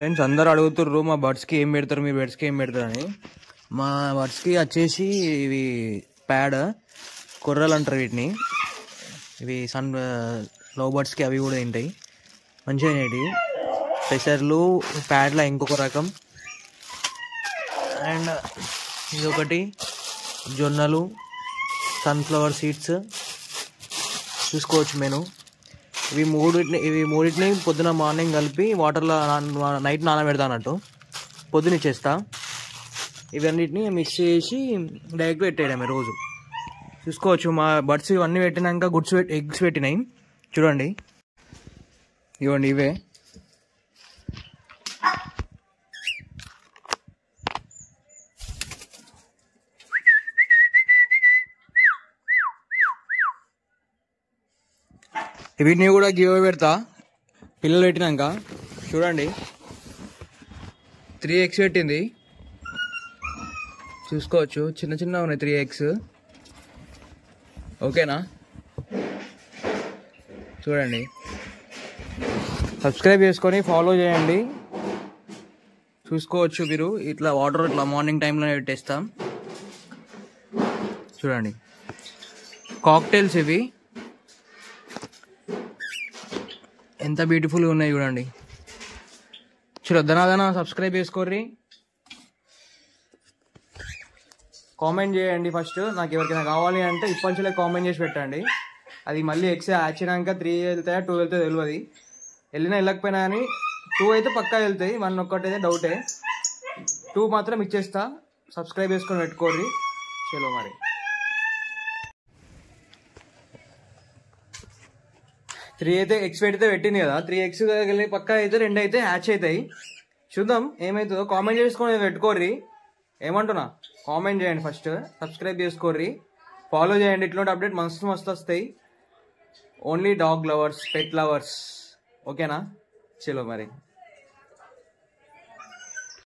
Friends అందరూ అడుగుతుర్రు మా బర్డ్స్కి ఏం పెడతారు, మీ బర్డ్స్కి ఏం పెడతారు అని. మా బర్డ్స్కి వచ్చేసి ఇవి ప్యాడ్ కొర్రలు అంటారు వీటిని. ఇవి లవ్ బర్డ్స్కి అవి కూడా తింటాయి, మంచిగా తినేటివి. పెసర్లు ప్యాడ్లో ఇంకొక రకం, అండ్ ఇదొకటి జొన్నలు, సన్ఫ్లవర్ సీడ్స్ చూసుకోవచ్చు మెను. ఇవి మూడింటిని పొద్దున మార్నింగ్ కలిపి వాటర్లో నైట్ నానబెడతా అన్నట్టు, పొద్దున ఇచ్చేస్తా. ఇవన్నిటిని మిక్స్ చేసి డైరెక్ట్ పెట్టేయడమే రోజు. చూసుకోవచ్చు మా బర్డ్స్ ఇవన్నీ పెట్టినాక ఎగ్స్ పెట్టినాయి చూడండి. ఇవ్వండి ఇవే. వీటిని కూడా గివ్ పెడతా పిల్లలు పెట్టినాక. చూడండి 3 eggs పెట్టింది, చూసుకోవచ్చు చిన్న చిన్న ఉన్నాయి 3 eggs. ఓకేనా, చూడండి. సబ్స్క్రైబ్ చేసుకొని ఫాలో చేయండి. చూసుకోవచ్చు మీరు ఇట్లా వాటర్ ఇట్లా మార్నింగ్ టైంలో పెట్టేస్తాం. చూడండి కాక్టైల్స్ ఇవి ఎంత బ్యూటిఫుల్గా ఉన్నాయి చూడండి. ధనాధన సబ్స్క్రైబ్ చేసుకోర్రి, కామెంట్ చేయండి. ఫస్ట్ నాకు ఎవరికైనా కావాలి అంటే ఇప్పటిలే కామెంట్ చేసి పెట్టండి. అది మళ్ళీ ఎగ్స్ వచ్చినాక 3 వెళ్తాయా 2 వెళ్తాయో తెలియదు. వెళ్ళకపోయినా కానీ 2 అయితే పక్కా వెళ్తాయి, 1 ఒక్కటైతే డౌటే. 2 మాత్రం ఇచ్చేస్తా. సబ్స్క్రైబ్ చేసుకొని పెట్టుకోర్రి. చలో మరి. 3 అయితే ఎగ్స్ పెడితే పెట్టింది కదా, 3 eggs వెళ్ళి పక్కా అయితే 2 అయితే హ్యాచ్ అవుతాయి. చూద్దాం ఏమవుతుందో. కామెంట్ చేసుకొని పెట్టుకోర్రి. ఏమంటున్నా కామెంట్ చేయండి. ఫస్ట్ సబ్స్క్రైబ్ చేసుకోర్రి, ఫాలో చేయండి. ఇట్లాంటి అప్డేట్ మస్తు వస్తాయి. Only dog lovers, pet lovers. ఓకేనా, చలో మరి.